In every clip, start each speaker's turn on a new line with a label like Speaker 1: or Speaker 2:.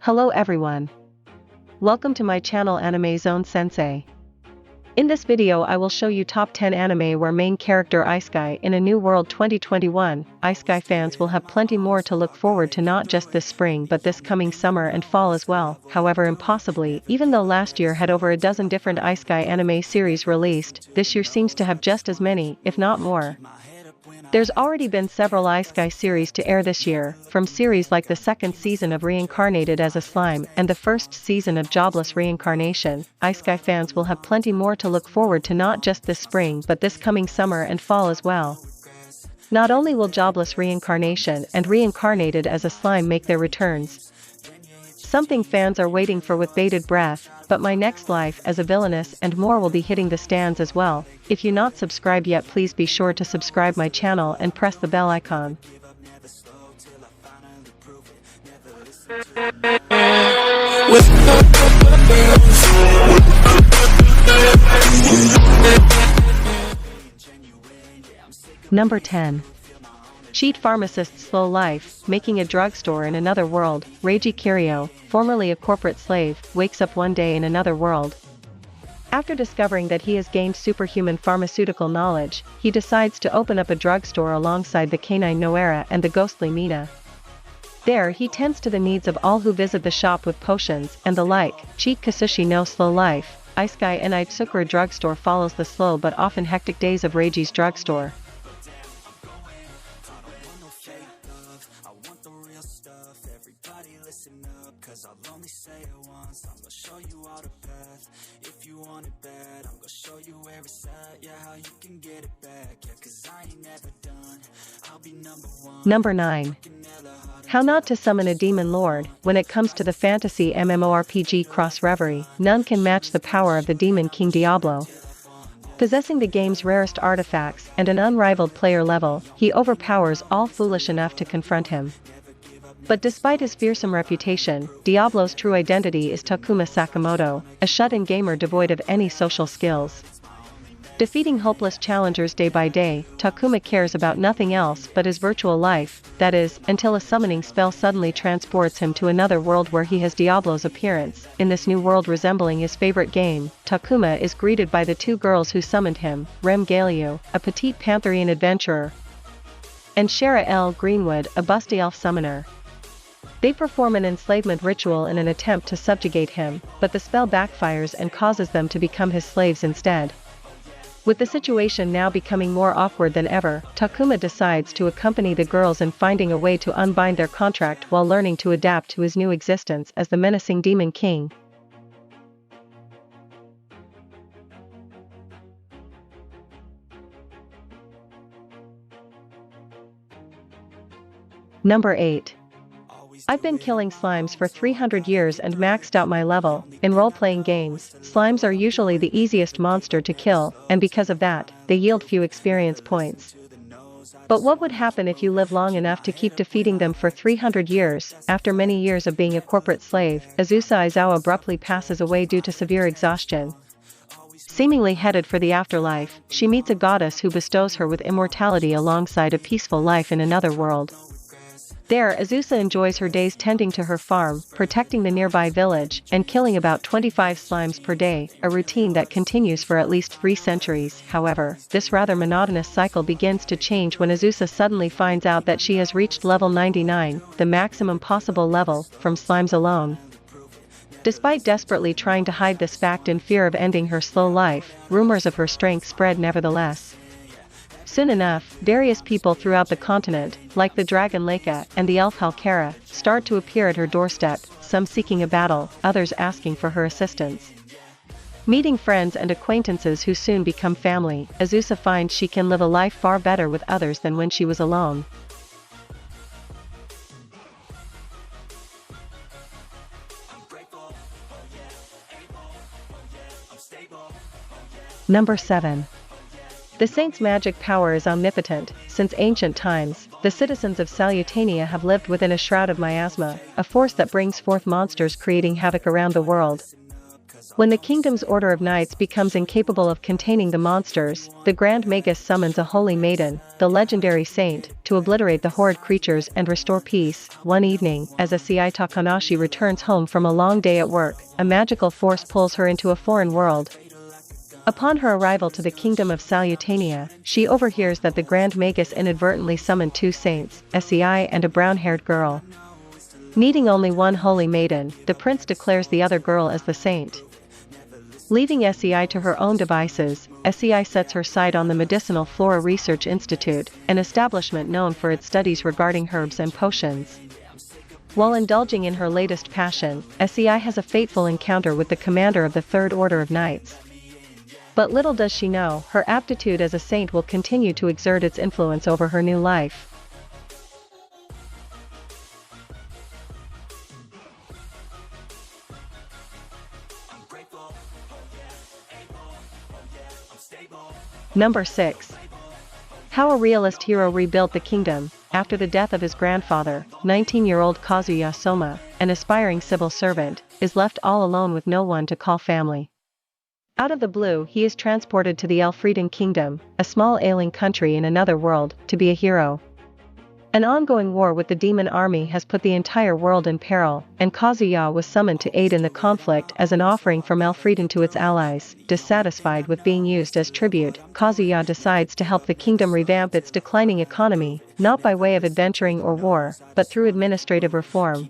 Speaker 1: Hello everyone. Welcome to my channel Anime Zone Sensei. In this video I will show you top 10 anime where main character Isekai in a new world 2021. Isekai fans will have plenty more to look forward to not just this spring but this coming summer and fall as well. However, impossibly, even though last year had over a dozen different Isekai anime series released, this year seems to have just as many, if not more. There's already been several Isekai series to air this year, from series like the second season of Reincarnated as a slime and the first season of Jobless Reincarnation. Isekai fans will have plenty more to look forward to not just this spring but this coming summer and fall as well. Not only will Jobless Reincarnation and Reincarnated as a slime make their returns, something fans are waiting for with bated breath, but My Next Life as a Villainess and more will be hitting the stands as well. If you're not subscribed yet, please be sure to subscribe my channel and press the bell icon. Number 10. Cheat Pharmacist's slow life, making a drugstore in another world. Reiji Kiryu, formerly a corporate slave, wakes up one day in another world. After discovering that he has gained superhuman pharmaceutical knowledge, he decides to open up a drugstore alongside the canine Noera and the ghostly Mina. There he tends to the needs of all who visit the shop with potions and the like. Cheat Kasushi no Slow Life, Isekai and Itsukura Drugstore follows the slow but often hectic days of Reiji's drugstore. Number 9. How not to summon a demon lord. When it comes to the fantasy MMORPG Cross Reverie, none can match the power of the demon king Diablo. Possessing the game's rarest artifacts and an unrivaled player level, he overpowers all foolish enough to confront him. But despite his fearsome reputation, Diablo's true identity is Takuma Sakamoto, a shut-in gamer devoid of any social skills. Defeating hopeless challengers day by day, Takuma cares about nothing else but his virtual life, that is, until a summoning spell suddenly transports him to another world where he has Diablo's appearance. In this new world resembling his favorite game, Takuma is greeted by the two girls who summoned him, Rem Galio, a petite Pantherian adventurer, and Shara L. Greenwood, a busty elf summoner. They perform an enslavement ritual in an attempt to subjugate him, but the spell backfires and causes them to become his slaves instead. With the situation now becoming more awkward than ever, Takuma decides to accompany the girls in finding a way to unbind their contract while learning to adapt to his new existence as the menacing Demon King. Number 8. I've been killing slimes for 300 years and maxed out my level. In role-playing games, slimes are usually the easiest monster to kill, and because of that, they yield few experience points. But what would happen if you live long enough to keep defeating them for 300 years? After many years of being a corporate slave, Azusa Aizawa abruptly passes away due to severe exhaustion. Seemingly headed for the afterlife, she meets a goddess who bestows her with immortality alongside a peaceful life in another world. There, Azusa enjoys her days tending to her farm, protecting the nearby village, and killing about 25 slimes per day, a routine that continues for at least 3 centuries. However, this rather monotonous cycle begins to change when Azusa suddenly finds out that she has reached level 99, the maximum possible level, from slimes alone. Despite desperately trying to hide this fact in fear of ending her slow life, rumors of her strength spread nevertheless. Soon enough, various people throughout the continent, like the dragon Leica and the elf Halkara, start to appear at her doorstep, some seeking a battle, others asking for her assistance. Meeting friends and acquaintances who soon become family, Azusa finds she can live a life far better with others than when she was alone. Number 7. The saint's magic power is omnipotent. Since ancient times, the citizens of Salutania have lived within a shroud of miasma, a force that brings forth monsters creating havoc around the world. When the kingdom's order of knights becomes incapable of containing the monsters, the Grand Magus summons a holy maiden, the legendary saint, to obliterate the horrid creatures and restore peace. One evening, as Isekai Takanashi returns home from a long day at work, a magical force pulls her into a foreign world. Upon her arrival to the kingdom of Salutania, she overhears that the Grand Magus inadvertently summoned two saints, Isekai and a brown-haired girl. Needing only one holy maiden, the prince declares the other girl as the saint. Leaving Isekai to her own devices, Isekai sets her sight on the Medicinal Flora Research Institute, an establishment known for its studies regarding herbs and potions. While indulging in her latest passion, Isekai has a fateful encounter with the commander of the Third Order of Knights. But little does she know, her aptitude as a saint will continue to exert its influence over her new life. Number 6. How a realist hero rebuilt the kingdom. After the death of his grandfather, 19-year-old Kazuya Soma, an aspiring civil servant, is left all alone with no one to call family. Out of the blue, he is transported to the Elfrieden Kingdom, a small ailing country in another world, to be a hero. An ongoing war with the demon army has put the entire world in peril, and Kazuya was summoned to aid in the conflict as an offering from Elfrieden to its allies. Dissatisfied with being used as tribute, Kazuya decides to help the kingdom revamp its declining economy, not by way of adventuring or war, but through administrative reform.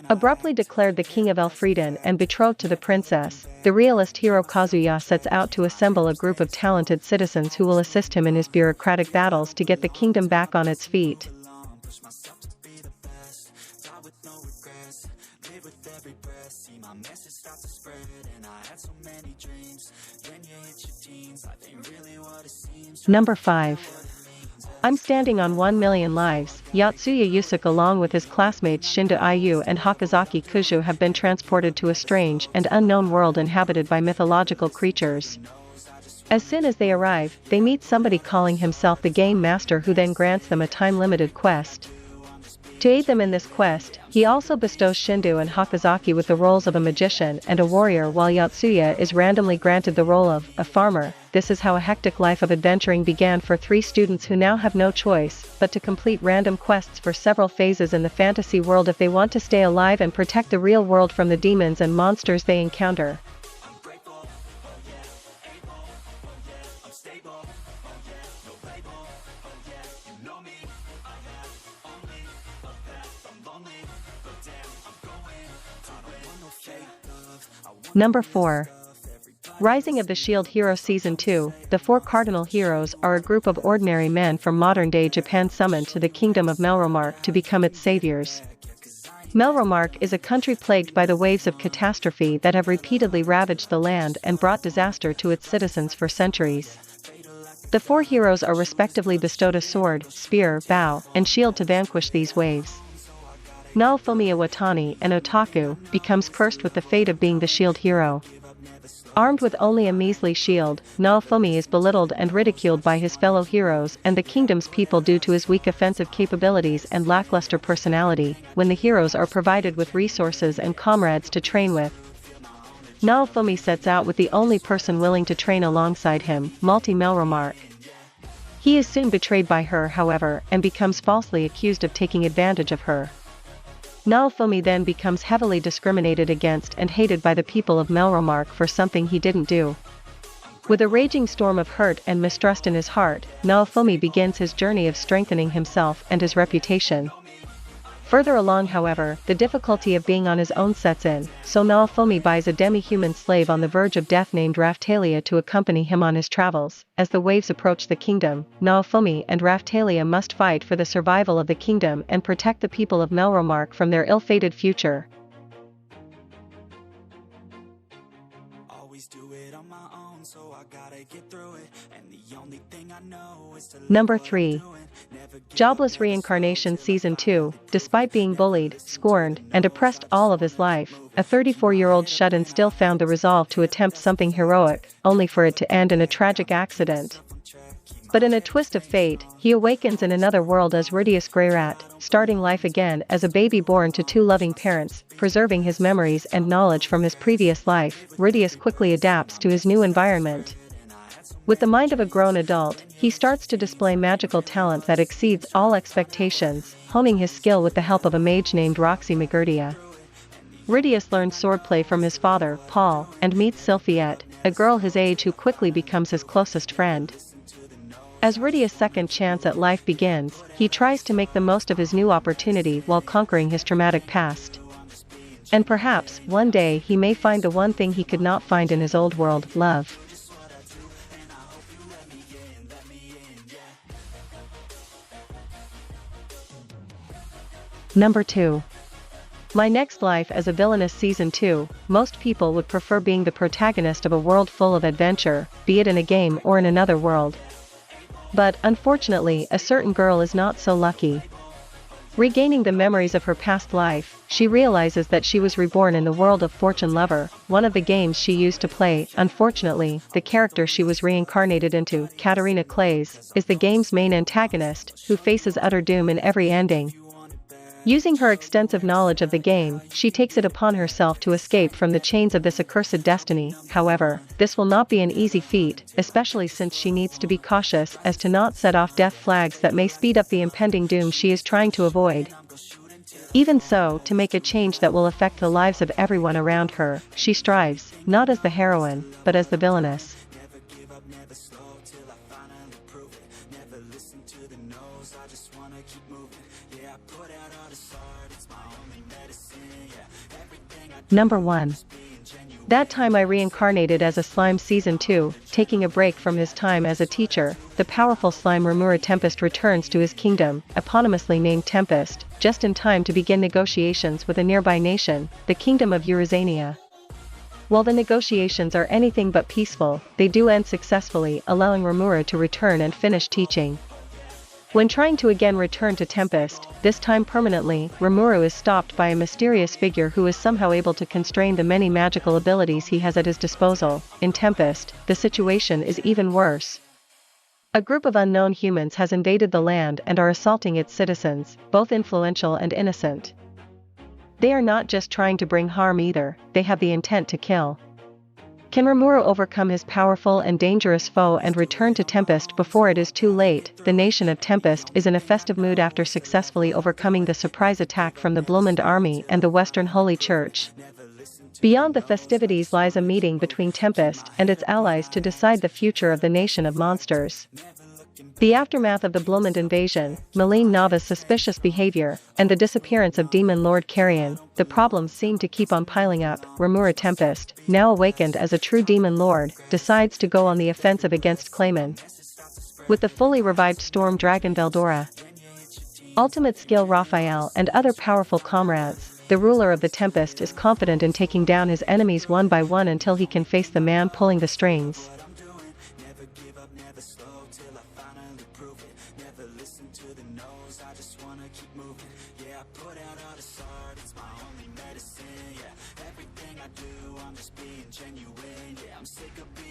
Speaker 1: Abruptly declared the king of Elfrieden and betrothed to the princess, the realist hero Kazuya sets out to assemble a group of talented citizens who will assist him in his bureaucratic battles to get the kingdom back on its feet. Number 5. I'm Standing on 1 Million Lives. Yatsuya Yusuke along with his classmates Shindo Ayu and Hakazaki Kuju have been transported to a strange and unknown world inhabited by mythological creatures. As soon as they arrive, they meet somebody calling himself the Game Master, who then grants them a time-limited quest. To aid them in this quest, he also bestows Shindo and Hakazaki with the roles of a magician and a warrior, while Yatsuya is randomly granted the role of a farmer. This is how a hectic life of adventuring began for three students who now have no choice but to complete random quests for several phases in the fantasy world if they want to stay alive and protect the real world from the demons and monsters they encounter. Number 4. Rising of the Shield Hero Season 2. The four cardinal heroes are a group of ordinary men from modern-day Japan summoned to the kingdom of Melromark to become its saviors. Melromark is a country plagued by the waves of catastrophe that have repeatedly ravaged the land and brought disaster to its citizens for centuries. The four heroes are respectively bestowed a sword, spear, bow, and shield to vanquish these waves. Naofumi Iwatani, an otaku, becomes cursed with the fate of being the shield hero. Armed with only a measly shield, Naofumi is belittled and ridiculed by his fellow heroes and the kingdom's people due to his weak offensive capabilities and lackluster personality. When the heroes are provided with resources and comrades to train with, Naofumi sets out with the only person willing to train alongside him, Malty Melromark. He is soon betrayed by her, however, and becomes falsely accused of taking advantage of her. Naofumi then becomes heavily discriminated against and hated by the people of Melromark for something he didn't do. With a raging storm of hurt and mistrust in his heart, Naofumi begins his journey of strengthening himself and his reputation. Further along, however, the difficulty of being on his own sets in, so Naofumi buys a demi-human slave on the verge of death named Raphtalia to accompany him on his travels. As the waves approach the kingdom, Naofumi and Raphtalia must fight for the survival of the kingdom and protect the people of Melromark from their ill-fated future. Number 3. Jobless Reincarnation Season 2. Despite being bullied, scorned, and oppressed all of his life, a 34-year-old shut-in still found the resolve to attempt something heroic, only for it to end in a tragic accident. But in a twist of fate, he awakens in another world as Ridius Greyrat, starting life again as a baby born to two loving parents, preserving his memories and knowledge from his previous life. Ridius quickly adapts to his new environment. With the mind of a grown adult, he starts to display magical talent that exceeds all expectations, honing his skill with the help of a mage named Roxy McGurdia. Ridius learns swordplay from his father, Paul, and meets Sylphiette, a girl his age who quickly becomes his closest friend. As Ridius' second chance at life begins, he tries to make the most of his new opportunity while conquering his traumatic past. And perhaps, one day he may find the one thing he could not find in his old world, love. Number 2. My Next Life as a Villainess Season 2. Most people would prefer being the protagonist of a world full of adventure, be it in a game or in another world. But, unfortunately, a certain girl is not so lucky. Regaining the memories of her past life, she realizes that she was reborn in the world of Fortune Lover, one of the games she used to play. Unfortunately, the character she was reincarnated into, Katarina Clays, is the game's main antagonist, who faces utter doom in every ending. Using her extensive knowledge of the game, she takes it upon herself to escape from the chains of this accursed destiny. However, this will not be an easy feat, especially since she needs to be cautious as to not set off death flags that may speed up the impending doom she is trying to avoid. Even so, to make a change that will affect the lives of everyone around her, she strives, not as the heroine, but as the villainess. Number 1. That time I reincarnated as a slime Season 2, taking a break from his time as a teacher. The powerful slime Remura Tempest returns to his kingdom, eponymously named Tempest, just in time to begin negotiations with a nearby nation, the Kingdom of Eurysania. While the negotiations are anything but peaceful, they do end successfully, allowing Remura to return and finish teaching. When trying to again return to Tempest, this time permanently, Rimuru is stopped by a mysterious figure who is somehow able to constrain the many magical abilities he has at his disposal. In Tempest, the situation is even worse. A group of unknown humans has invaded the land and are assaulting its citizens, both influential and innocent. They are not just trying to bring harm either, they have the intent to kill. Can Rimuru overcome his powerful and dangerous foe and return to Tempest before it is too late? The nation of Tempest is in a festive mood after successfully overcoming the surprise attack from the Blumund army and the Western Holy Church. Beyond the festivities lies a meeting between Tempest and its allies to decide the future of the nation of monsters. The aftermath of the Blumund invasion, Malene Nava's suspicious behavior, and the disappearance of Demon Lord Carrion, the problems seem to keep on piling up. Remura Tempest, now awakened as a true Demon Lord, decides to go on the offensive against Clayman. With the fully revived Storm Dragon Veldora, Ultimate Skill Raphael and other powerful comrades, the ruler of the Tempest is confident in taking down his enemies one by one until he can face the man pulling the strings.
Speaker 2: Everything I do, I'm just being genuine. Yeah, I'm sick of being